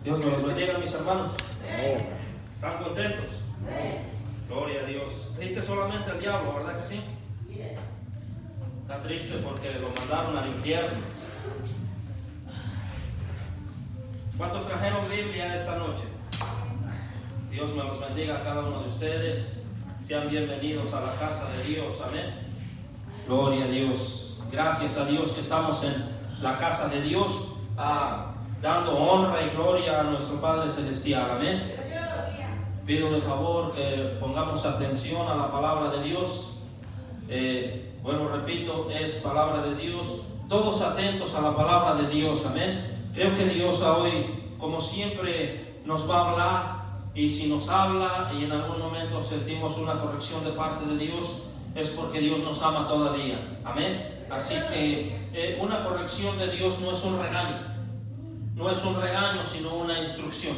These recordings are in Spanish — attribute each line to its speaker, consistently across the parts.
Speaker 1: Dios me los bendiga, mis hermanos. ¿Están contentos? Gloria a Dios. Triste solamente el diablo, ¿verdad que sí? Está triste porque lo mandaron al infierno. ¿Cuántos trajeron Biblia esta noche? Dios me los bendiga a cada uno de ustedes. Sean bienvenidos a la casa de Dios. Amén. Gloria a Dios. Gracias a Dios que estamos en la casa de Dios, dando honra y gloria a nuestro Padre Celestial. Amén. Pido de favor que pongamos atención a la palabra de Dios. Bueno, repito, es palabra de Dios. Todos atentos a la palabra de Dios. Amén. Creo que Dios hoy, como siempre, nos va a hablar. Y si nos habla y en algún momento sentimos una corrección de parte de Dios, es porque Dios nos ama todavía. Amén. Así que una corrección de Dios no es un regaño. No es un regaño, sino una instrucción.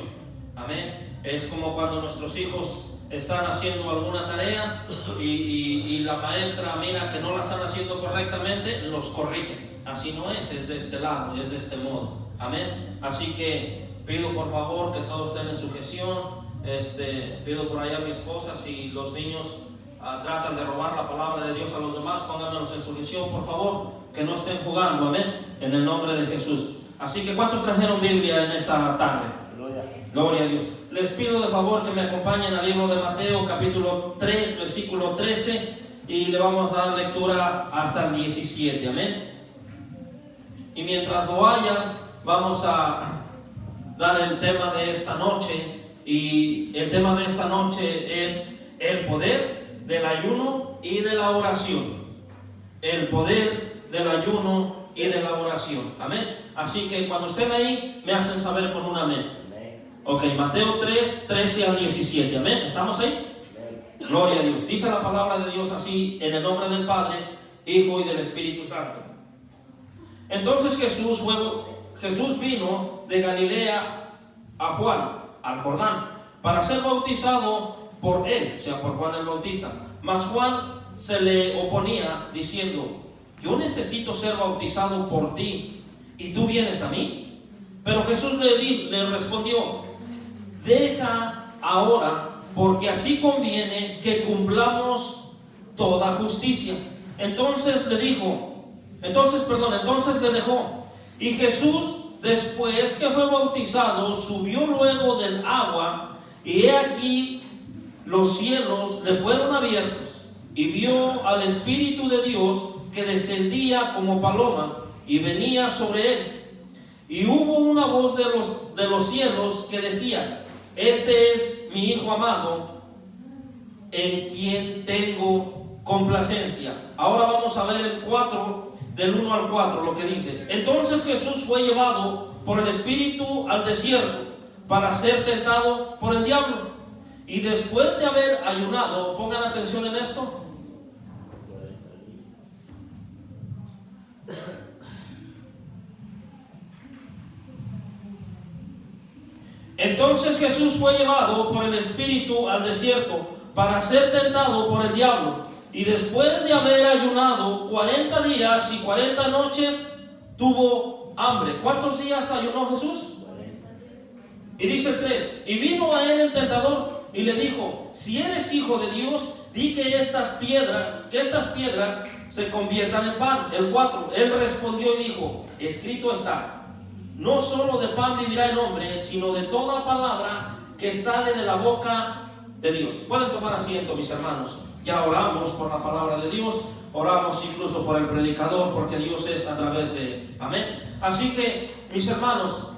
Speaker 1: Amén. Es como cuando nuestros hijos están haciendo alguna tarea y la maestra mira que no la están haciendo correctamente, los corrige. Así no es de este lado, es de este modo. Amén. Así que pido por favor que todos estén en sujeción. Pido por ahí a mi esposa, si los niños tratan de robar la palabra de Dios a los demás, pónganmelos en sujeción, por favor, que no estén jugando. Amén. En el nombre de Jesús. Así que ¿cuántos trajeron Biblia en esta tarde? Gloria a Dios. Les pido de favor que me acompañen al libro de Mateo, capítulo 3, versículo 13, y le vamos a dar lectura hasta el 17. Amén. Y mientras lo hayan, vamos a dar el tema de esta noche. Y el tema de esta noche es el poder del ayuno y de la oración. El poder del ayuno y de la oración. Amén. Así que cuando estén ahí, me hacen saber con un amén. Ok, Mateo 3, 13 al 17. Amén. ¿Estamos ahí? Gloria a Dios. Dice la palabra de Dios así, en el nombre del Padre, Hijo y del Espíritu Santo. Entonces Jesús vino de Galilea a Juan, al Jordán, para ser bautizado por él, o sea, por Juan el Bautista. Mas Juan se le oponía diciendo: yo necesito ser bautizado por ti, ¿y tú vienes a mí? Pero Jesús le respondió: deja ahora, porque así conviene que cumplamos toda justicia. Entonces le dejó. Y Jesús, después que fue bautizado, subió luego del agua, y he aquí los cielos le fueron abiertos, y vio al Espíritu de Dios que descendía como paloma y venía sobre él. Y hubo una voz de los cielos que decía: este es mi Hijo amado, en quien tengo complacencia. Ahora vamos a ver el 4, del 1 al 4, lo que dice. Entonces Jesús fue llevado por el Espíritu al desierto para ser tentado por el diablo. Y después de haber ayunado, pongan atención en esto. Entonces Jesús fue llevado por el Espíritu al desierto para ser tentado por el diablo. Y después de haber ayunado 40 días y 40 noches, tuvo hambre. ¿Cuántos días ayunó Jesús? Y dice el 3: y vino a él el tentador y le dijo: si eres hijo de Dios, di que estas piedras se conviertan en pan. El 4: él respondió y dijo: escrito está, no solo de pan vivirá el hombre, sino de toda palabra que sale de la boca de Dios. Pueden tomar asiento, mis hermanos. Ya oramos por la palabra de Dios, oramos incluso por el predicador, porque Dios es a través de él. Amén. Así que, mis hermanos,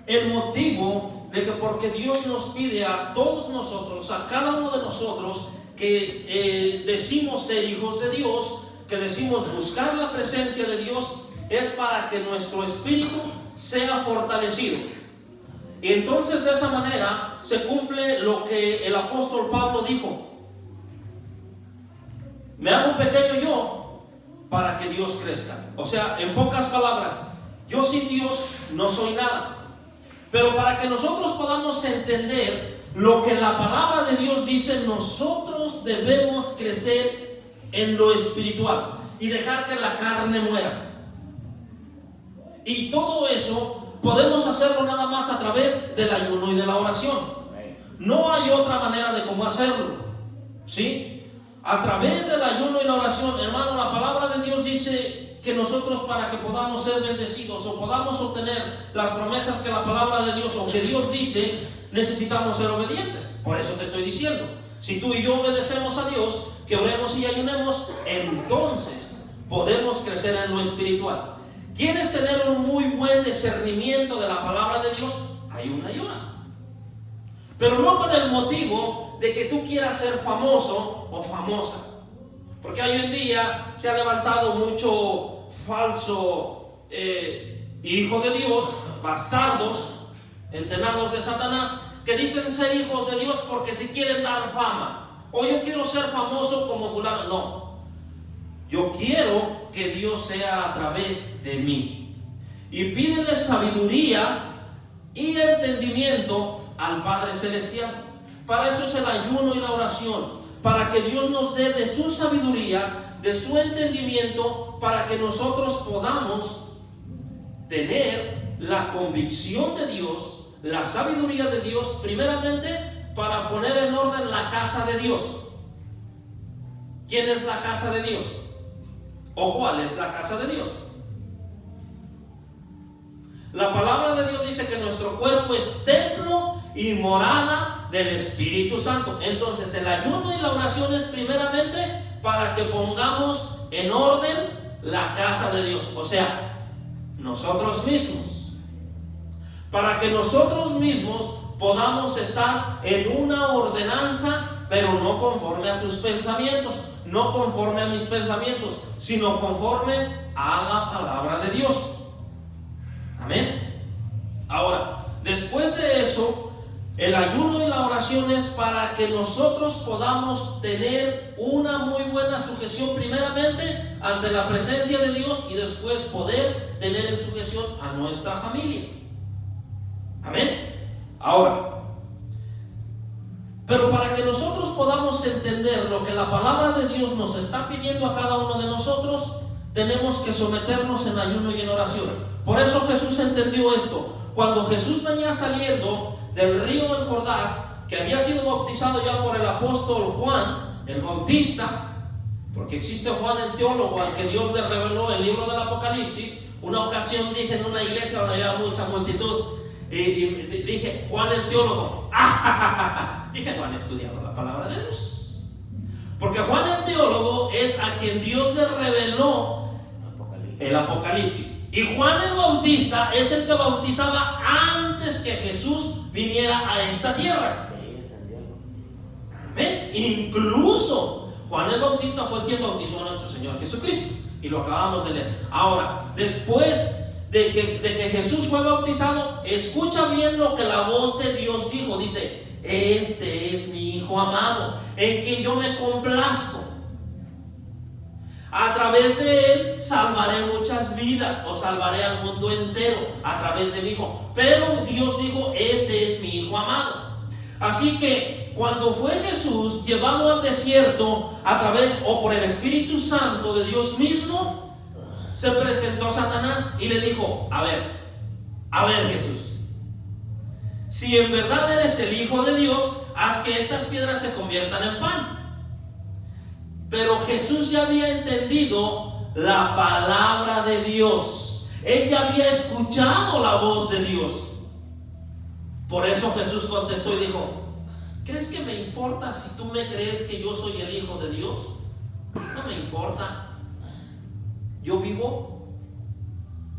Speaker 1: el motivo de que porque Dios nos pide a todos nosotros, a cada uno de nosotros, que decimos ser hijos de Dios, que decimos buscar la presencia de Dios, es para que nuestro espíritu sea fortalecido. Y entonces de esa manera se cumple lo que el apóstol Pablo dijo: me hago pequeño yo para que Dios crezca. O sea, en pocas palabras, yo sin Dios no soy nada. Pero para que nosotros podamos entender lo que la palabra de Dios dice, nosotros debemos crecer en lo espiritual y dejar que la carne muera. Y todo eso podemos hacerlo nada más a través del ayuno y de la oración. No hay otra manera de cómo hacerlo, ¿sí? A través del ayuno y la oración, hermano, la palabra de Dios dice que nosotros, para que podamos ser bendecidos o podamos obtener las promesas que la palabra de Dios o que Dios dice, necesitamos ser obedientes. Por eso te estoy diciendo, si tú y yo obedecemos a Dios, que oremos y ayunemos, entonces podemos crecer en lo espiritual. ¿Quieres tener un muy buen discernimiento de la palabra de Dios? Ayuna y ora. Pero no con el motivo de que tú quieras ser famoso o famosa. Porque hoy en día se ha levantado mucho falso hijo de Dios, bastardos, entrenados de Satanás, que dicen ser hijos de Dios porque se quieren dar fama. O yo quiero ser famoso como fulano. No. Yo quiero que Dios sea a través de mí. Y pídele sabiduría y entendimiento al Padre Celestial. Para eso es el ayuno y la oración, para que Dios nos dé de su sabiduría, de su entendimiento, para que nosotros podamos tener la convicción de Dios, la sabiduría de Dios, primeramente para poner en orden la casa de Dios. ¿Quién es la casa de Dios? ¿O cuál es la casa de Dios? La palabra de Dios dice que nuestro cuerpo es templo y morada del Espíritu Santo. Entonces el ayuno y la oración es primeramente para que pongamos en orden la casa de Dios, o sea, nosotros mismos, para que nosotros mismos podamos estar en una ordenanza, pero no conforme a tus pensamientos, no conforme a mis pensamientos, sino conforme a la palabra de Dios. Amén. Ahora, después de eso, el ayuno y la oración es para que nosotros podamos tener una muy buena sujeción primeramente ante la presencia de Dios y después poder tener en sujeción a nuestra familia. Amén. Ahora, pero para que nosotros podamos entender lo que la palabra de Dios nos está pidiendo a cada uno de nosotros, tenemos que someternos en ayuno y en oración. Por eso Jesús entendió esto. Cuando Jesús venía saliendo del río del Jordán, que había sido bautizado ya por el apóstol Juan, el Bautista, porque existe Juan el teólogo al que Dios le reveló el libro del Apocalipsis. Una ocasión dije en una iglesia donde había mucha multitud, y dije, Juan el teólogo. Dije, no han estudiado la palabra de Dios. Porque Juan el teólogo es a quien Dios le reveló el Apocalipsis. Y Juan el Bautista es el que bautizaba antes que Jesús viniera a esta tierra. Amén. Incluso Juan el Bautista fue quien bautizó a nuestro Señor Jesucristo. Y lo acabamos de leer. Ahora, después de que Jesús fue bautizado, escucha bien lo que la voz de Dios dijo. Dice, este es mi Hijo amado, en quien yo me complazco. A través de él salvaré muchas vidas, o salvaré al mundo entero a través de mi Hijo. Pero Dios dijo, este es mi Hijo amado. Así que cuando fue Jesús llevado al desierto a través o por el Espíritu Santo de Dios mismo, se presentó Satanás y le dijo, a ver Jesús, si en verdad eres el Hijo de Dios, haz que estas piedras se conviertan en pan. Pero Jesús ya había entendido la palabra de Dios. Él ya había escuchado la voz de Dios. Por eso Jesús contestó y dijo, ¿crees que me importa si tú me crees que yo soy el Hijo de Dios? No me importa. Yo vivo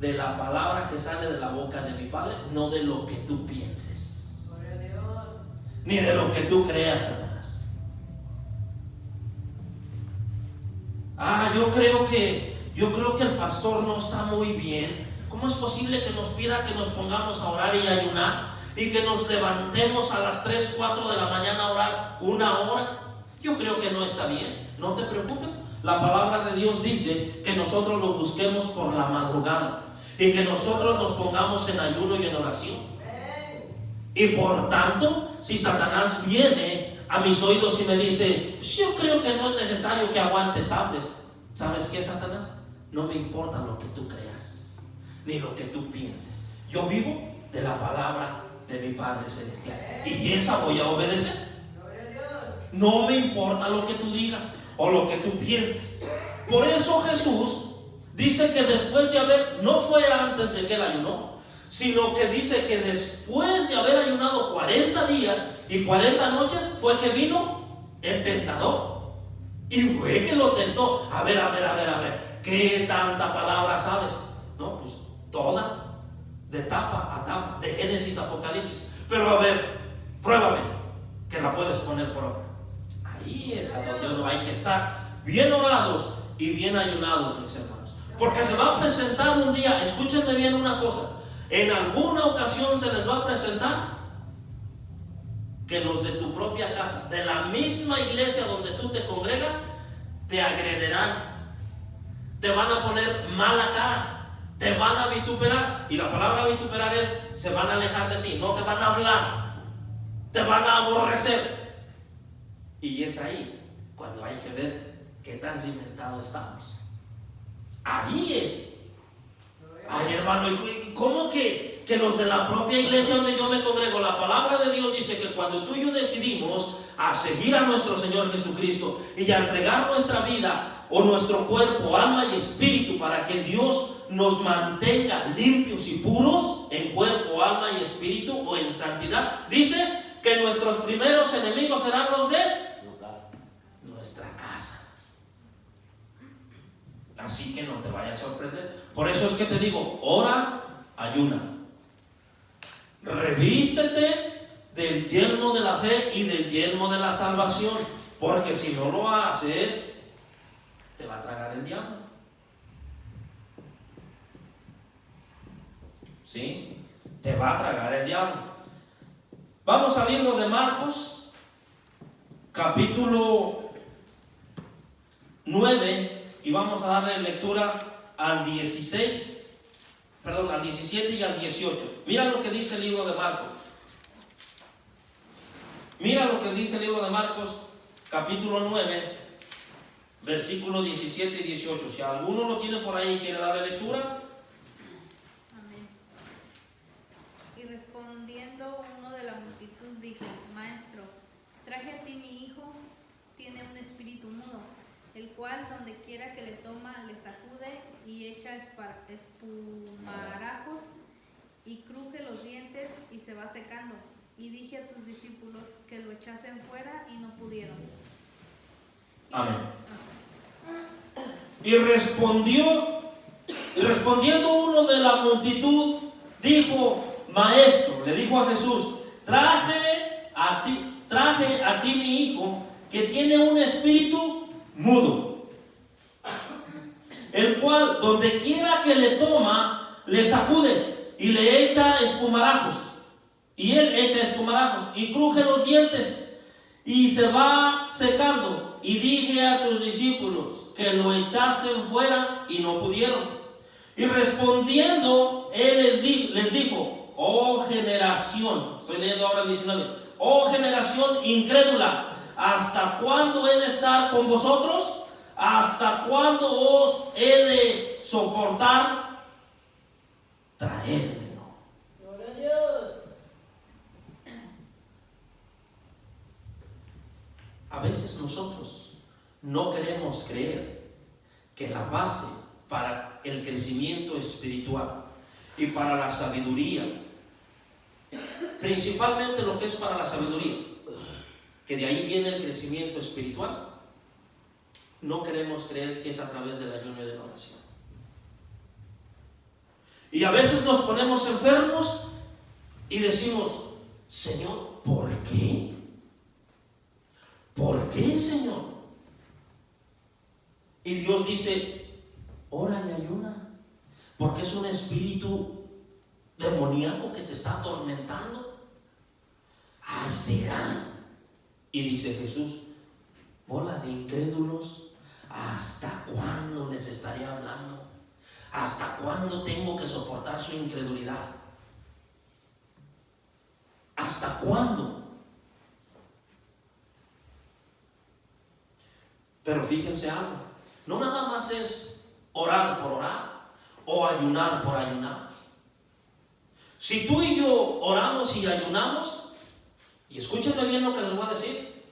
Speaker 1: de la palabra que sale de la boca de mi Padre, no de lo que tú pienses, ni de lo que tú creas, Satanás. Yo creo que el pastor no está muy bien. ¿Cómo es posible que nos pida que nos pongamos a orar y ayunar y que nos levantemos a las 3, 4 de la mañana a orar 1 hora? Yo creo que no está bien. No te preocupes. La palabra de Dios dice que nosotros lo busquemos por la madrugada y que nosotros nos pongamos en ayuno y en oración. Y por tanto, si Satanás viene a mis oídos y me dice, yo creo que no es necesario que aguantes, hables. ¿Sabes qué, Satanás? No me importa lo que tú creas, ni lo que tú pienses. Yo vivo de la palabra de mi Padre Celestial. Y esa voy a obedecer. No me importa lo que tú digas o lo que tú pienses. Por eso Jesús dice que después de haber, no fue antes de que él ayunó, sino que dice que después de haber ayunado 40 días y 40 noches fue que vino el tentador. Y fue que lo tentó. A ver, ¿qué tanta palabra sabes? No, pues toda, de tapa a tapa, de Génesis a Apocalipsis. Pero a ver, pruébame que la puedes poner por obra. Ahí es a donde uno hay que estar bien orados y bien ayunados, mis hermanos. Porque se va a presentar un día, escúchenme bien una cosa, en alguna ocasión se les va a presentar que los de tu propia casa, de la misma iglesia donde tú te congregas, te agrederán, te van a poner mala cara, te van a vituperar. Y la palabra vituperar es, se van a alejar de ti, no te van a hablar, te van a aborrecer. Y es ahí cuando hay que ver qué tan cimentados estamos. Ahí es. Ay, hermano, ¿cómo que los de la propia iglesia donde yo me congrego? La palabra de Dios dice que cuando tú y yo decidimos a seguir a nuestro Señor Jesucristo y a entregar nuestra vida o nuestro cuerpo, alma y espíritu para que Dios nos mantenga limpios y puros en cuerpo, alma y espíritu o en santidad, dice que nuestros primeros enemigos serán los de nuestra casa. Así que no te vayas a sorprender. Por eso es que te digo, ora, ayuna. Revístete del yelmo de la fe y del yelmo de la salvación. Porque si no lo haces, te va a tragar el diablo. ¿Sí? Te va a tragar el diablo. Vamos al libro de Marcos, capítulo 9. Y vamos a darle lectura al 17 y al 18. Mira lo que dice el libro de Marcos. Mira lo que dice el libro de Marcos, capítulo 9, versículos 17 y 18. Si alguno lo tiene por ahí y quiere darle lectura.
Speaker 2: Amén. Y respondiendo uno de la multitud dijo: Maestro, traje a ti mi hijo, tiene un espíritu mudo, el cual donde quiera que le toma le sacude y echa espumarajos y cruje los dientes y se va secando. Y dije a tus discípulos que lo echasen fuera y no pudieron.
Speaker 1: Amén. Y respondiendo uno de la multitud dijo: Maestro, le dijo a Jesús, traje a ti mi hijo que tiene un espíritu mudo, el cual donde quiera que le toma le sacude y le echa espumarajos, y él echa espumarajos y cruje los dientes y se va secando. Y dije a tus discípulos que lo echasen fuera y no pudieron. Y respondiendo él les dijo: oh generación, estoy leyendo ahora el 19, oh generación incrédula, ¿hasta cuándo he de estar con vosotros? ¿Hasta cuándo os he de soportar? Traédmelo.
Speaker 3: Gloria a Dios.
Speaker 1: A veces nosotros no queremos creer que la base para el crecimiento espiritual y para la sabiduría, principalmente lo que es para la sabiduría, que de ahí viene el crecimiento espiritual, no queremos creer que es a través del ayuno y de la oración. Y a veces nos ponemos enfermos y decimos: Señor, ¿por qué? ¿Por qué, Señor? Y Dios dice: ora y ayuna, porque es un espíritu demoníaco que te está atormentando. Ay, será. Y dice Jesús: bola de incrédulos, ¿hasta cuándo les estaré hablando? ¿Hasta cuándo tengo que soportar su incredulidad? ¿Hasta cuándo? Pero fíjense algo, no nada más es orar por orar o ayunar por ayunar. Si tú y yo oramos y ayunamos, y escúchenme bien lo que les voy a decir.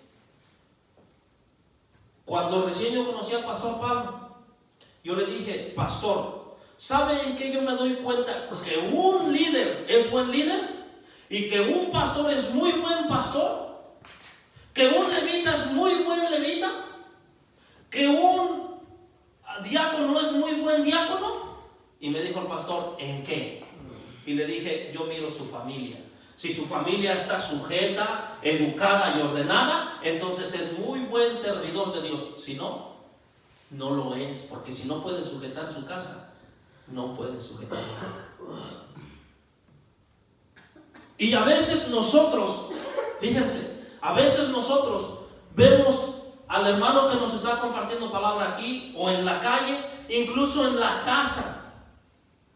Speaker 1: Cuando recién yo conocí al pastor Palma, yo le dije: pastor, ¿sabe en qué yo me doy cuenta que un líder es buen líder? Y que un pastor es muy buen pastor, que un levita es muy buen levita, que un diácono es muy buen diácono. Y me dijo el pastor: ¿en qué? Y le dije: yo miro su familia. Si su familia está sujeta, educada y ordenada, entonces es muy buen servidor de Dios. Si no, no lo es, porque si no puede sujetar su casa, no puede sujetar nada. Y a veces nosotros, fíjense, a veces nosotros vemos al hermano que nos está compartiendo palabra aquí o en la calle, incluso en la casa.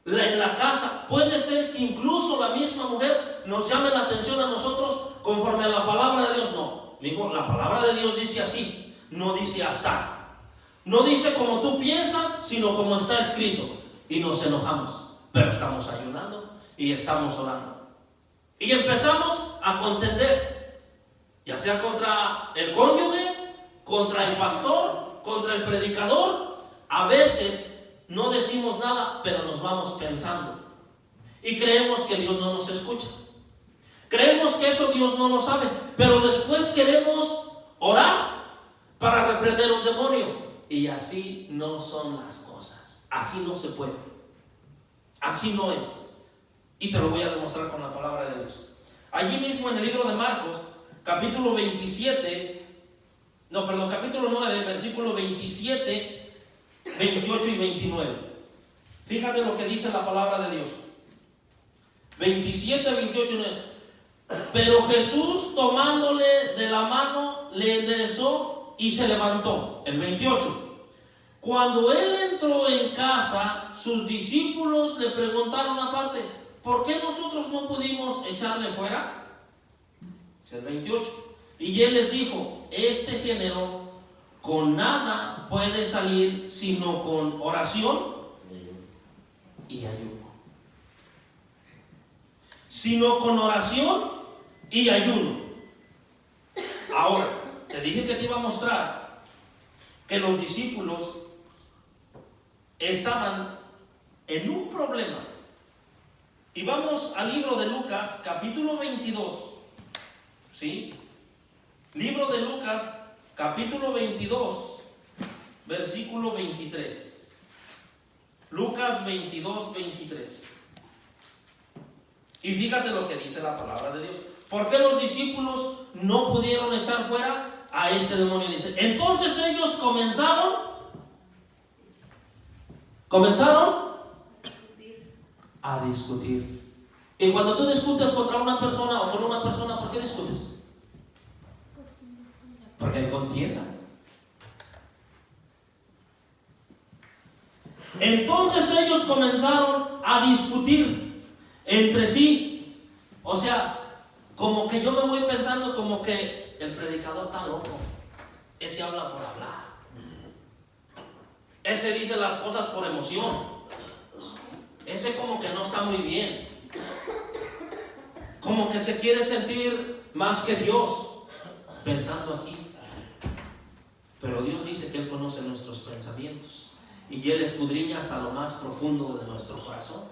Speaker 1: En la casa puede ser que incluso la misma mujer nos llame la atención a nosotros conforme a la palabra de Dios. No, digo, la palabra de Dios dice así, no dice asá. No dice como tú piensas, sino como está escrito. Y nos enojamos, pero estamos ayunando y estamos orando. Y empezamos a contender, ya sea contra el cónyuge, contra el pastor, contra el predicador. A veces no decimos nada, pero nos vamos pensando. Y creemos que Dios no nos escucha. Creemos que eso Dios no lo sabe. Pero después queremos orar para reprender un demonio. Y así no son las cosas. Así no se puede. Así no es. Y te lo voy a demostrar con la palabra de Dios. Allí mismo en el libro de Marcos, capítulo 9, versículo 27, 28 y 29. Fíjate lo que dice la palabra de Dios. 27, 28 y 29. Pero Jesús, tomándole de la mano, le enderezó y se levantó. El 28. Cuando él entró en casa, sus discípulos le preguntaron aparte: ¿por qué nosotros no pudimos echarle fuera? Es el 28. Y él les dijo: este género con nada puede salir sino con oración y ayuno. Sino con oración y ayuno. Ahora, te dije que te iba a mostrar que los discípulos estaban en un problema. Y vamos al libro de Lucas, capítulo 22. ¿Sí? Libro de Lucas, capítulo 22, versículo 23. Lucas 22, 23. Y fíjate lo que dice la palabra de Dios. ¿Por qué los discípulos no pudieron echar fuera a este demonio? Dice: entonces ellos comenzaron a discutir. Y cuando tú discutes contra una persona o con una persona, ¿por qué discutes? Porque hay contienda. Entonces ellos comenzaron a discutir entre sí. O sea, como que yo me voy pensando como que el predicador está loco. Ese habla por hablar. Ese dice las cosas por emoción. Ese como que no está muy bien. Como que se quiere sentir más que Dios, pensando aquí. Pero Dios dice que Él conoce nuestros pensamientos y Él escudriña hasta lo más profundo de nuestro corazón.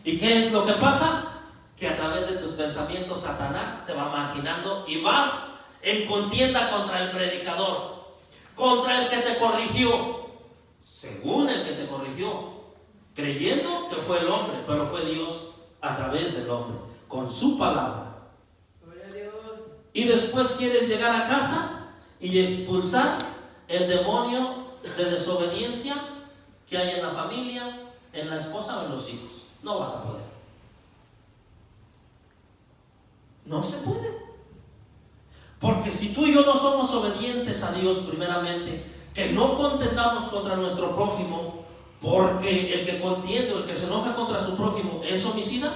Speaker 1: ¿Y qué es lo que pasa? Que a través de tus pensamientos Satanás te va marginando y vas en contienda contra el predicador, contra el que te corrigió, según el que te corrigió, creyendo que fue el hombre, pero fue Dios a través del hombre, con su palabra. Y después quieres llegar a casa y expulsar el demonio de desobediencia que hay en la familia, en la esposa o en los hijos. No vas a poder. No se puede. Porque si tú y yo no somos obedientes a Dios primeramente, que no contendamos contra nuestro prójimo, porque el que contiende o el que se enoja contra su prójimo es homicida,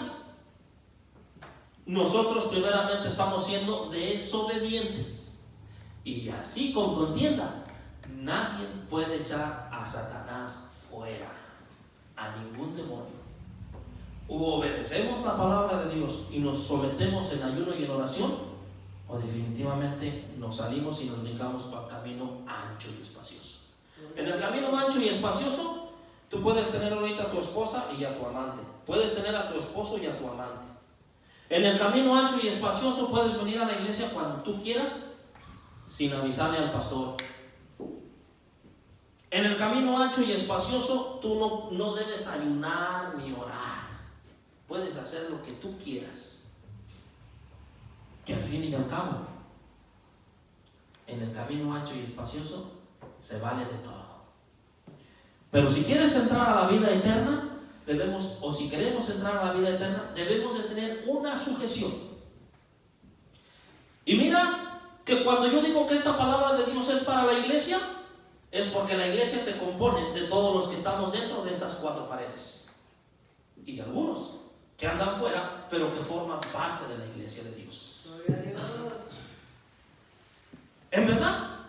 Speaker 1: nosotros primeramente estamos siendo desobedientes. Y así con contienda, nadie puede echar a Satanás fuera, a ningún demonio. o obedecemos la palabra de Dios y nos sometemos en ayuno y en oración, o definitivamente nos salimos y nos brincamos para el camino ancho y espacioso. En el camino ancho y espacioso, tú puedes tener ahorita a tu esposa y a tu amante, puedes tener a tu esposo y a tu amante. En el camino ancho y espacioso puedes venir a la iglesia cuando tú quieras, sin avisarle al pastor. En el camino ancho y espacioso, tú no debes ayunar ni orar. Puedes hacer lo que tú quieras. Que al fin y al cabo, en el camino ancho y espacioso, se vale de todo. Pero si quieres entrar a la vida eterna, si queremos entrar a la vida eterna, debemos de tener una sujeción. Y mira que cuando yo digo que esta palabra de Dios es para la iglesia, es porque la iglesia se compone de todos los que estamos dentro de estas cuatro paredes. Y algunos que andan fuera, pero que forman parte de la iglesia de Dios. En verdad,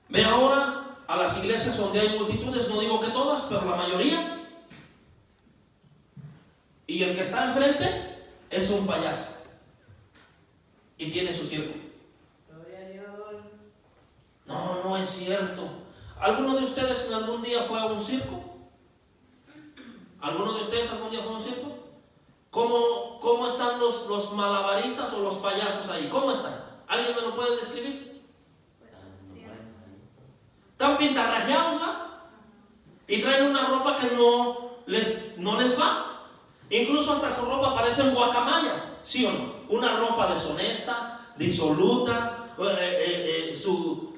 Speaker 1: ve ahora a las iglesias donde hay multitudes, no digo que todas, pero la mayoría. Y el que está enfrente es un payaso. Y tiene su circo. No, no es cierto. ¿Alguno de ustedes en algún día fue a un circo? ¿Alguno de ustedes algún día fue a un circo? ¿Cómo están los malabaristas o los payasos ahí? ¿Cómo están? ¿Alguien me lo puede describir? Están pintarrajeados, ¿va? Y traen una ropa que no les va. Incluso hasta su ropa parecen guacamayas, ¿sí o no? Una ropa deshonesta, disoluta,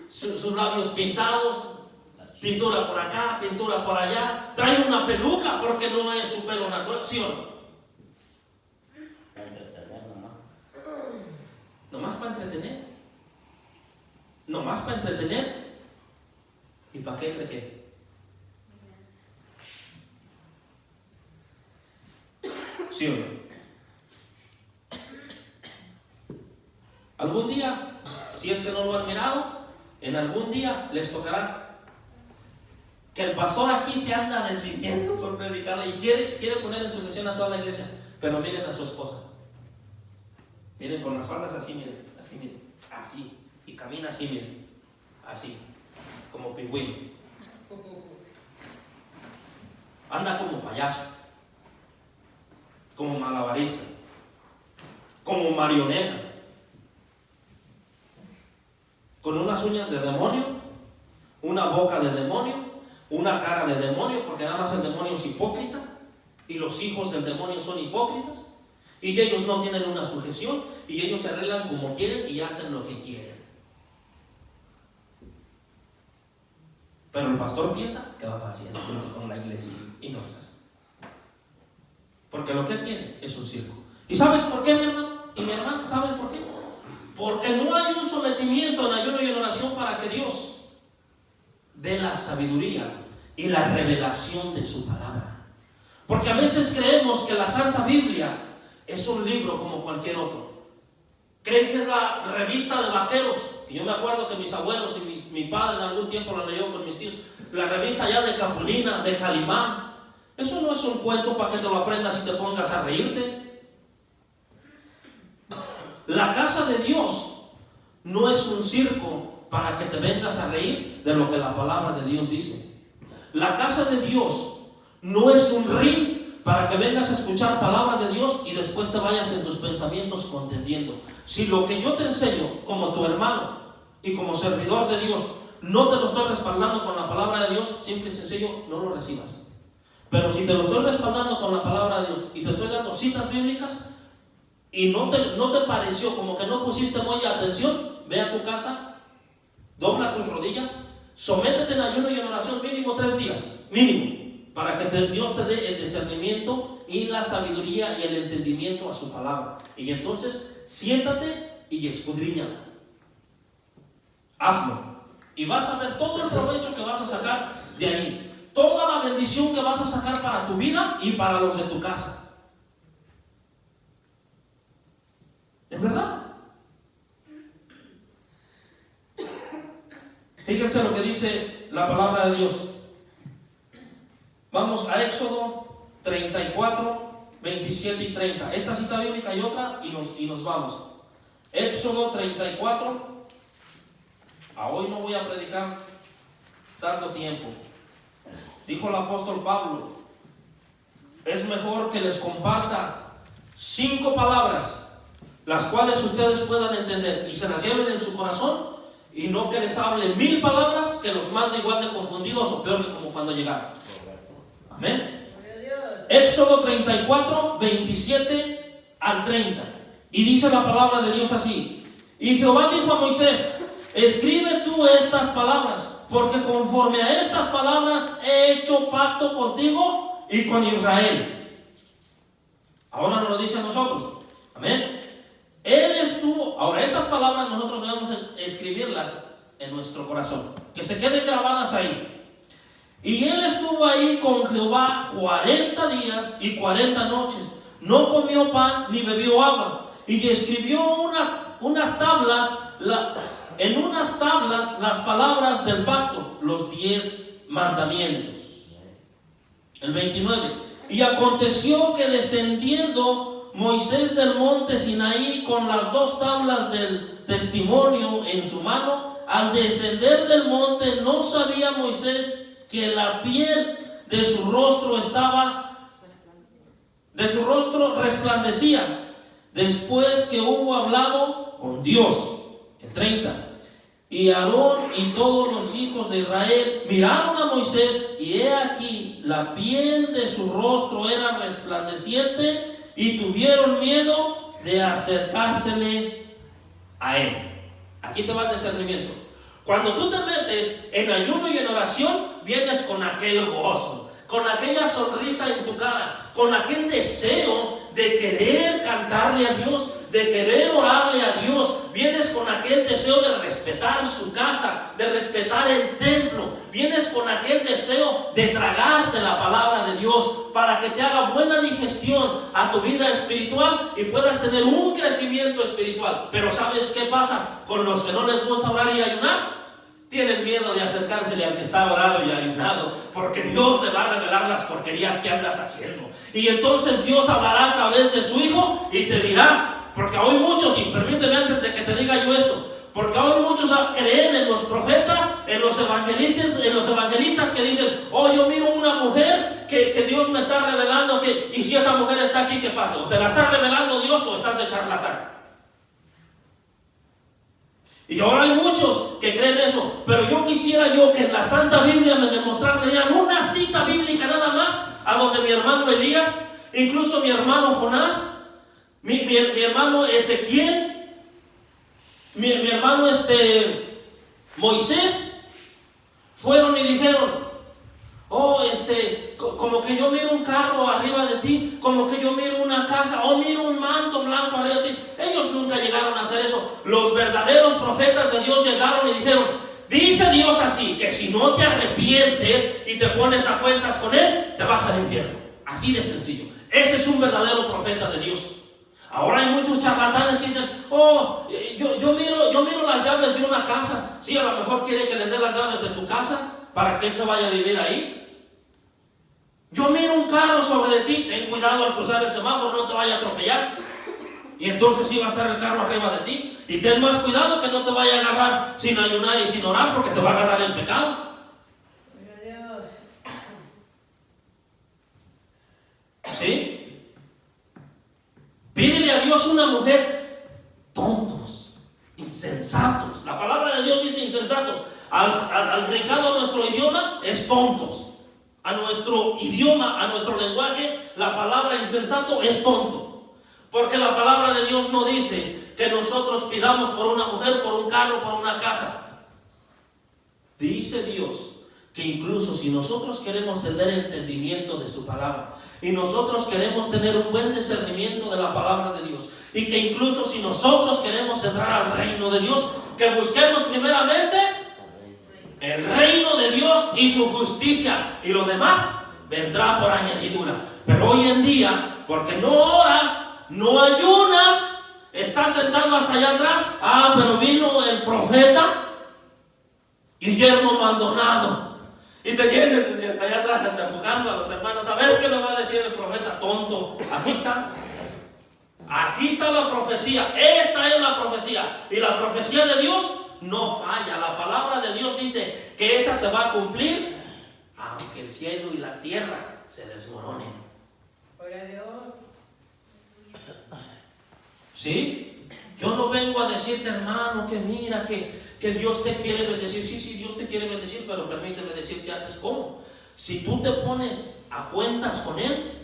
Speaker 1: sus labios pintados, pintura por acá, pintura por allá. Traen una peluca porque no es su pelo natural, ¿sí o no? Nomás para entretener. Nomás para entretener. ¿Y para qué entre qué? ¿Sí o no? Algún día, si es que no lo han mirado, en algún día les tocará que el pastor aquí se anda desviviendo por predicarle y quiere poner en sujeción a toda la iglesia, pero miren a su esposa. Miren, con las faldas así, miren, así, y camina así, miren, así, como pingüino. Anda como payaso, como malabarista, como marioneta, con unas uñas de demonio, una boca de demonio, una cara de demonio, porque nada más el demonio es hipócrita, y los hijos del demonio son hipócritas. Y ellos no tienen una sujeción, y ellos se arreglan como quieren y hacen lo que quieren. Pero el pastor piensa que va para el cielo junto con la iglesia, y no es así. Porque lo que él tiene es un circo. ¿Y sabes por qué, mi hermano? Y mi hermana, ¿saben por qué? Porque no hay un sometimiento en ayuno y en oración para que Dios dé la sabiduría y la revelación de su palabra. Porque a veces creemos que la Santa Biblia es un libro como cualquier otro. Creen que es la revista de vaqueros. Y yo me acuerdo que mis abuelos y mi padre en algún tiempo la leyó con mis tíos. La revista ya de Capulina, de Calimán. Eso no es un cuento para que te lo aprendas y te pongas a reírte. La casa de Dios no es un circo para que te vengas a reír de lo que la palabra de Dios dice. La casa de Dios no es un ring para que vengas a escuchar palabra de Dios y después te vayas en tus pensamientos contendiendo. Si lo que yo te enseño como tu hermano y como servidor de Dios no te lo estoy respaldando con la palabra de Dios, simple y sencillo, no lo recibas. Pero si te lo estoy respaldando con la palabra de Dios y te estoy dando citas bíblicas y no te pareció, como que no pusiste mucha atención, ve a tu casa, dobla tus rodillas, sométete en ayuno y en oración mínimo 3 días, mínimo, para que Dios te dé el discernimiento y la sabiduría y el entendimiento a su palabra. Y entonces siéntate y escudriñala. Hazlo. Y vas a ver todo el provecho que vas a sacar de ahí. Toda la bendición que vas a sacar para tu vida y para los de tu casa. ¿Es verdad? Fíjense lo que dice la palabra de Dios. Vamos a Éxodo 34, 27 y 30. Esta cita bíblica y otra y nos vamos. Éxodo 34. Hoy no voy a predicar tanto tiempo. Dijo el apóstol Pablo, es mejor que les comparta 5 palabras, las cuales ustedes puedan entender y se las lleven en su corazón, y no que les hable 1000 palabras que los mande igual de confundidos o peor que como cuando llegaron. Amén. Éxodo 34, 27 al 30. Y dice la palabra de Dios así: y Jehová dijo a Moisés, escribe tú estas palabras, porque conforme a estas palabras he hecho pacto contigo y con Israel. Ahora nos lo dice a nosotros. Amén. Él estuvo. Ahora, estas palabras nosotros debemos escribirlas en nuestro corazón, que se queden grabadas ahí. Y él estuvo ahí con Jehová 40 días y 40 noches. No comió pan ni bebió agua. Y escribió unas tablas, en unas tablas las palabras del pacto, los 10 mandamientos. El 29. Y aconteció que descendiendo Moisés del monte Sinaí con las 2 tablas del testimonio en su mano, al descender del monte no sabía Moisés que la piel de su rostro resplandecía, después que hubo hablado con Dios. El 30. Y Aarón y todos los hijos de Israel miraron a Moisés, y he aquí la piel de su rostro era resplandeciente, y tuvieron miedo de acercársele a él. Aquí te va el discernimiento. Cuando tú te metes en ayuno y en oración, vienes con aquel gozo, con aquella sonrisa en tu cara, con aquel deseo de querer cantarle a Dios, de querer orarle a Dios. Vienes con aquel deseo de respetar su casa, de respetar el templo. Vienes con aquel deseo de tragarte la palabra de Dios para que te haga buena digestión a tu vida espiritual y puedas tener un crecimiento espiritual. Pero ¿sabes qué pasa con los que no les gusta orar y ayunar? Tienen miedo de acercársele al que está orado y ayunado, porque Dios le va a revelar las porquerías que andas haciendo. Y entonces Dios hablará a través de su Hijo y te dirá, porque hoy muchos, y permíteme antes de que te diga yo esto, porque hoy muchos creen en los profetas, en los evangelistas que dicen, oh, yo miro una mujer que Dios me está revelando, y si esa mujer está aquí, ¿qué pasa? ¿O te la está revelando Dios o estás de charlatán? Y ahora hay muchos que creen eso, pero yo quisiera que en la Santa Biblia me demostraran una cita bíblica nada más, a donde mi hermano Elías, incluso mi hermano Jonás, mi hermano Ezequiel, mi hermano Moisés, fueron y dijeron, oh, como que yo miro un carro arriba de ti, como que yo miro una casa, o miro un manto blanco arriba de ti. Ellos nunca llegaron a hacer eso. Los verdaderos profetas de Dios llegaron y dijeron, dice Dios así, que si no te arrepientes y te pones a cuentas con Él, te vas al infierno. Así de sencillo. Ese es un verdadero profeta de Dios. Ahora hay muchos charlatanes que dicen, oh, yo miro las llaves de una casa. Sí, a lo mejor quiere que les dé las llaves de tu casa para que Él se vaya a vivir ahí. Yo miro un carro sobre ti, ten cuidado al cruzar el semáforo, no te vaya a atropellar. Y entonces sí va a estar el carro arriba de ti. Y ten más cuidado que no te vaya a agarrar sin ayunar y sin orar, porque te va a agarrar en pecado. ¿Sí? Pídele a Dios una mujer. Tontos, insensatos. La palabra de Dios dice insensatos. Al brincado a nuestro idioma es tontos. A nuestro idioma, a nuestro lenguaje, la palabra insensato es tonto. Porque la palabra de Dios no dice que nosotros pidamos por una mujer, por un carro, por una casa. Dice Dios que incluso si nosotros queremos tener entendimiento de su palabra, y nosotros queremos tener un buen discernimiento de la palabra de Dios, y que incluso si nosotros queremos entrar al reino de Dios, que busquemos primeramente el reino de Dios y su justicia, y lo demás vendrá por añadidura. Pero hoy en día, porque no oras, no ayunas, estás sentado hasta allá atrás. Pero vino el profeta Guillermo Maldonado Y te vienes desde hasta allá atrás, hasta empujando a los hermanos. A ver qué me va a decir el profeta, tonto. Aquí está. Aquí está la profecía. Esta es la profecía. Y la profecía de Dios no falla. La palabra de Dios dice que esa se va a cumplir, aunque el cielo y la tierra se desmoronen.
Speaker 3: Gloria a Dios.
Speaker 1: ¿Sí? Yo no vengo a decirte, hermano, que mira, que Dios te quiere bendecir. Sí, Dios te quiere bendecir, pero permíteme decirte antes cómo. Si tú te pones a cuentas con Él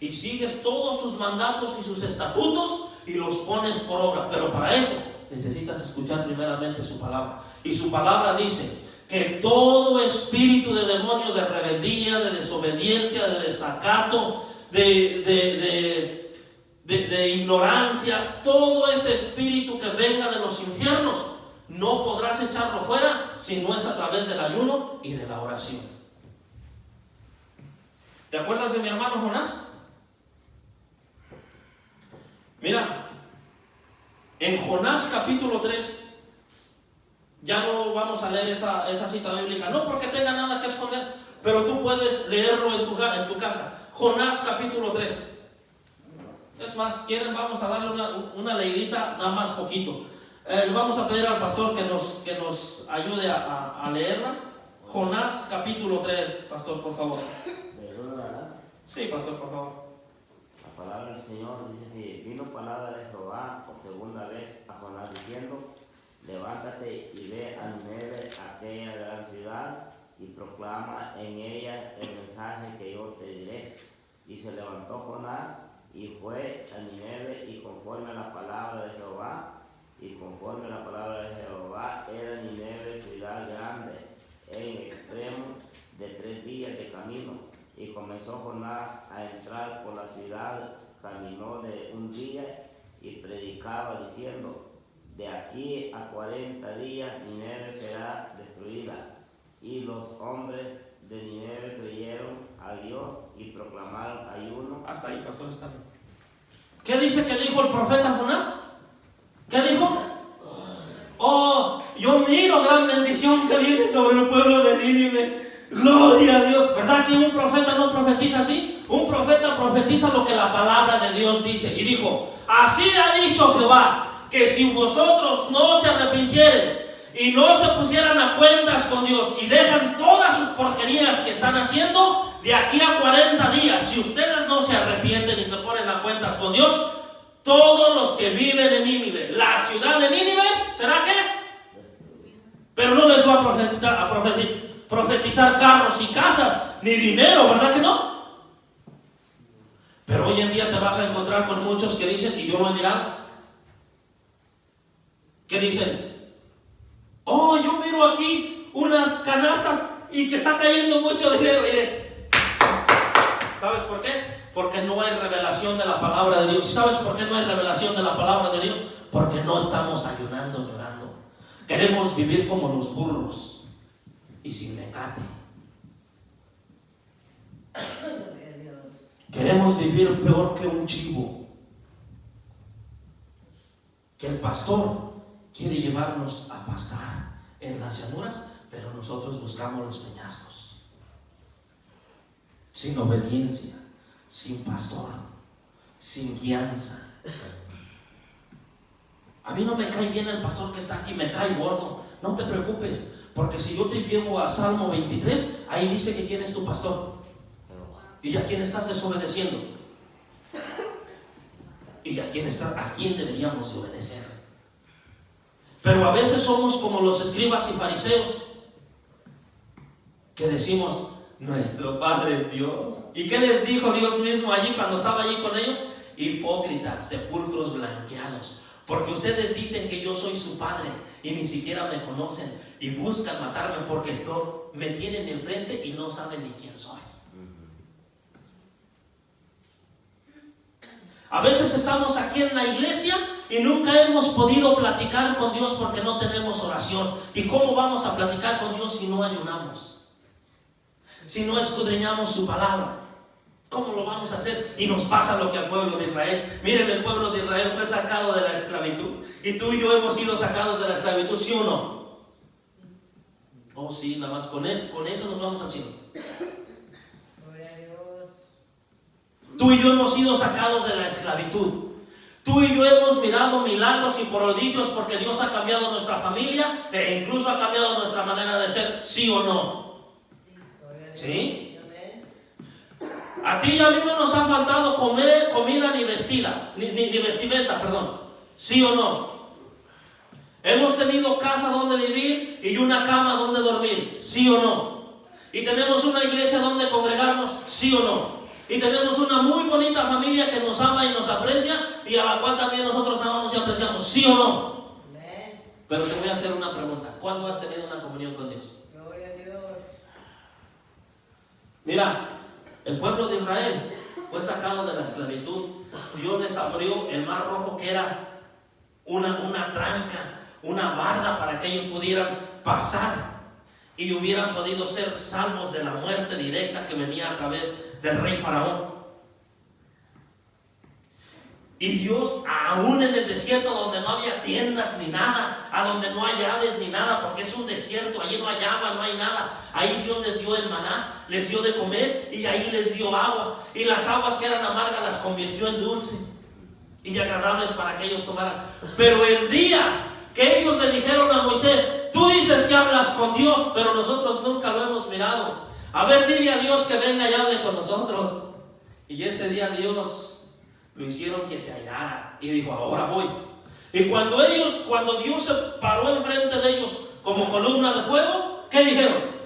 Speaker 1: y sigues todos sus mandatos y sus estatutos y los pones por obra, pero para eso necesitas escuchar primeramente su palabra. Y su palabra dice que todo espíritu de demonio, de rebeldía, de desobediencia, de desacato, de ignorancia, todo ese espíritu que venga de los infiernos, no podrás echarlo fuera si no es a través del ayuno y de la oración. ¿Te acuerdas de mi hermano Jonás? Mira, en Jonás capítulo 3, ya no vamos a leer esa cita bíblica, no porque tenga nada que esconder, pero tú puedes leerlo en tu casa. Jonás capítulo 3. Es más, quieren, vamos a darle una leidita, nada más poquito. Vamos a pedir al pastor que nos ayude a leerla. Jonás capítulo 3, pastor, por favor. Sí, pastor, por favor.
Speaker 4: La palabra del Señor dice así: vino palabra de Jehová por segunda vez a Jonás diciendo: levántate y ve a Nínive, aquella gran ciudad, y proclama en ella el mensaje que yo te diré. Y se levantó Jonás y fue a Nínive, y conforme a la palabra de Jehová, era Nínive ciudad grande, en extremo de 3 días de camino. Y comenzó Jonás a entrar por la ciudad, caminó de 1 día y predicaba diciendo: de aquí a 40 días Nínive será destruida. Y los hombres de Nínive creyeron a Dios y proclamaron ayuno.
Speaker 1: Hasta ahí, pastor, está bien. ¿Qué dice que dijo el profeta Jonás? ¿Qué dijo? Oh, yo miro gran bendición que viene sobre el pueblo de Nínive. Gloria a Dios. ¿Verdad que un profeta no profetiza así? Un profeta profetiza lo que la palabra de Dios dice. Y dijo: así ha dicho Jehová, que si vosotros no se arrepintieren y no se pusieran a cuentas con Dios y dejan todas sus porquerías que están haciendo, de aquí a 40 días, si ustedes no se arrepienten y se ponen a cuentas con Dios, todos los que viven en Nínive, la ciudad de Nínive, ¿será qué? Pero no les va a profetizar carros y casas, ni dinero, ¿verdad que no? Pero hoy en día te vas a encontrar con muchos que dicen, y yo lo he mirado, que dicen: oh, yo miro aquí unas canastas y que está cayendo mucho dinero. Mire, ¿sabes por qué? Porque no hay revelación de la palabra de Dios. ¿Y sabes por qué no hay revelación de la palabra de Dios? Porque no estamos ayunando ni orando. Queremos vivir como los burros y sin mecate. Queremos vivir peor que un chivo. Que el pastor quiere llevarnos a pastar en las llanuras, pero nosotros buscamos los peñascos. Sin obediencia, sin pastor, sin guianza. A mí no me cae bien el pastor que está aquí, me cae gordo. No te preocupes, porque si yo te llevo a Salmo 23, ahí dice que quién es tu pastor. ¿Y a quién estás desobedeciendo? ¿Y a quién deberíamos de obedecer? Pero a veces somos como los escribas y fariseos, que decimos: nuestro Padre es Dios. ¿Y qué les dijo Dios mismo allí cuando estaba allí con ellos? Hipócritas, sepulcros blanqueados, porque ustedes dicen que yo soy su Padre y ni siquiera me conocen y buscan matarme porque me tienen enfrente y no saben ni quién soy. A veces estamos aquí en la iglesia y nunca hemos podido platicar con Dios porque no tenemos oración. ¿Y cómo vamos a platicar con Dios si no ayunamos? Si no escudriñamos su palabra, ¿cómo lo vamos a hacer? Y nos pasa lo que al pueblo de Israel. Miren, el pueblo de Israel fue sacado de la esclavitud. Y tú y yo hemos sido sacados de la esclavitud, ¿sí o no? Oh sí, nada más con eso nos vamos al cielo.
Speaker 3: Gloria a Dios.
Speaker 1: Tú y yo hemos sido sacados de la esclavitud. Tú y yo hemos mirado milagros y prodigios porque Dios ha cambiado nuestra familia e incluso ha cambiado nuestra manera de ser, ¿sí o no?
Speaker 3: Gloria a Dios.
Speaker 1: ¿Sí?
Speaker 3: Amén.
Speaker 1: A ti y a mí no nos ha faltado comer, comida ni vestimenta, perdón. ¿Sí o no? Hemos tenido casa donde vivir y una cama donde dormir, ¿sí o no? Y tenemos una iglesia donde congregarnos, ¿sí o no? Y tenemos una muy bonita familia que nos ama y nos aprecia y a la cual también nosotros amamos y apreciamos, ¿sí o no?
Speaker 3: Amén.
Speaker 1: Pero te voy a hacer una pregunta. ¿Cuándo has tenido una comunión con Dios?
Speaker 3: Gloria a Dios.
Speaker 1: Mira, el pueblo de Israel fue sacado de la esclavitud. Dios les abrió el mar rojo, que era una tranca, una barda para que ellos pudieran pasar y hubieran podido ser salvos de la muerte directa que venía a través del rey Faraón. Y Dios, aún en el desierto donde no había tiendas ni nada, a donde no hay aves ni nada, porque es un desierto, allí no hay agua, no hay nada, ahí Dios les dio el maná, les dio de comer y ahí les dio agua, y las aguas que eran amargas las convirtió en dulce y agradables para que ellos tomaran. Pero el día que ellos le dijeron a Moisés, tú dices que hablas con Dios, pero nosotros nunca lo hemos mirado, a ver, dile a Dios que venga y hable con nosotros. Y ese día Dios lo hicieron que se airara y dijo, ahora voy. Y cuando Dios se paró enfrente de ellos como columna de fuego, ¿qué dijeron?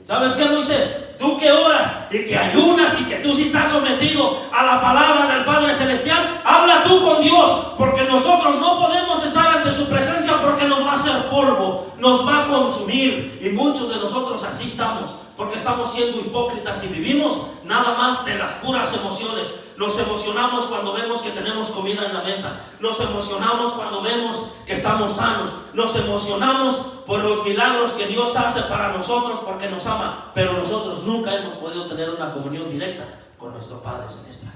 Speaker 1: ¿Sabes qué, Moisés? Tú que oras y que ayunas y que tú sí estás sometido a la palabra del Padre Celestial, habla tú con Dios, porque nosotros no podemos estar ante su presencia porque nos va a hacer polvo, nos va a consumir. Y muchos de nosotros así estamos, porque estamos siendo hipócritas y vivimos nada más de las puras emociones. Nos emocionamos cuando vemos que tenemos comida en la mesa, nos emocionamos cuando vemos que estamos sanos, nos emocionamos por los milagros que Dios hace para nosotros porque nos ama, pero nosotros nunca hemos podido tener una comunión directa con nuestro Padre Celestial.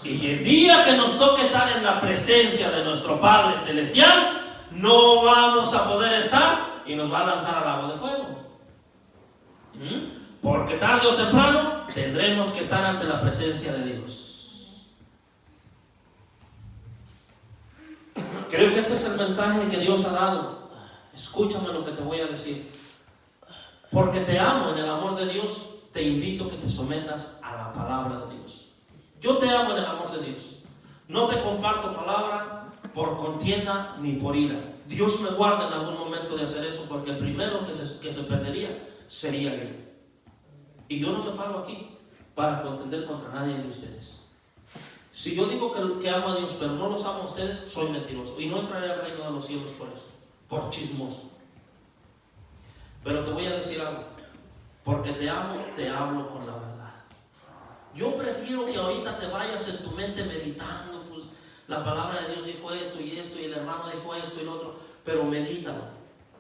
Speaker 1: Y el día que nos toque estar en la presencia de nuestro Padre Celestial, no vamos a poder estar y nos va a lanzar al lago de fuego. Porque tarde o temprano tendremos que estar ante la presencia de Dios. Creo que este es el mensaje que Dios ha dado. Escúchame lo que te voy a decir. Porque te amo en el amor de Dios, te invito a que te sometas a la palabra de Dios. Yo te amo en el amor de Dios. No te comparto palabra por contienda ni por ira. Dios me guarda en algún momento de hacer eso, porque el primero que se perdería sería yo. Y yo no me paro aquí para contender contra nadie de ustedes. Si yo digo que amo a Dios, pero no los amo a ustedes, soy mentiroso. Y no entraré al reino de los cielos por eso, por chismoso. Pero te voy a decir algo. Porque te amo, te hablo con la verdad. Yo prefiero que ahorita te vayas en tu mente meditando, pues la palabra de Dios dijo esto, y el hermano dijo esto y lo otro, pero medítalo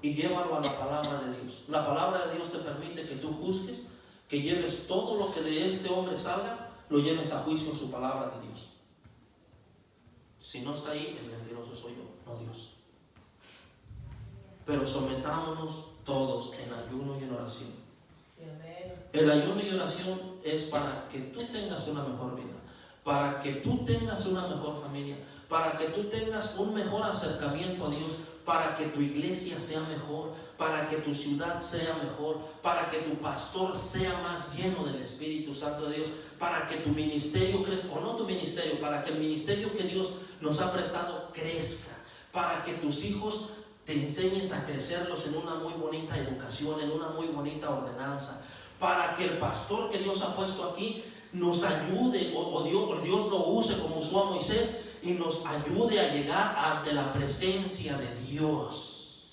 Speaker 1: y llévalo a la palabra de Dios. La palabra de Dios te permite que tú juzgues, que lleves todo lo que de este hombre salga, lo lleves a juicio en su palabra de Dios. Si no está ahí, el mentiroso soy yo, no Dios. Pero sometámonos todos en ayuno y en oración. El ayuno y oración es para que tú tengas una mejor vida, para que tú tengas una mejor familia, para que tú tengas un mejor acercamiento a Dios, para que tu iglesia sea mejor, para que tu ciudad sea mejor, para que tu pastor sea más lleno del Espíritu Santo de Dios, para que tu ministerio crezca, o no tu ministerio, para que el ministerio que Dios nos ha prestado crezca, para que tus hijos te enseñes a crecerlos en una muy bonita educación, en una muy bonita ordenanza, para que el pastor que Dios ha puesto aquí nos ayude, o Dios lo use como usó a Moisés, y nos ayude a llegar ante la presencia de Dios.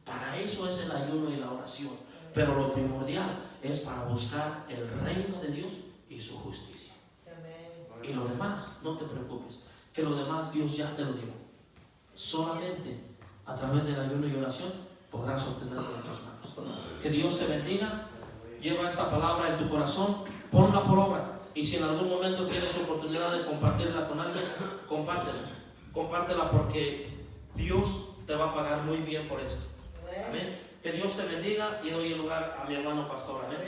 Speaker 1: Para eso es el ayuno y la oración. Pero lo primordial es para buscar el reino de Dios y su justicia. Y lo demás, no te preocupes, que lo demás Dios ya te lo dio. Solamente a través del ayuno y oración podrás obtenerlo en tus manos. Que Dios te bendiga. Lleva esta palabra en tu corazón, ponla por obra. Y si en algún momento tienes oportunidad de compartirla con alguien, compártela porque Dios te va a pagar muy bien por esto. Amén. Que Dios te bendiga y doy el lugar a mi hermano pastor. Amén.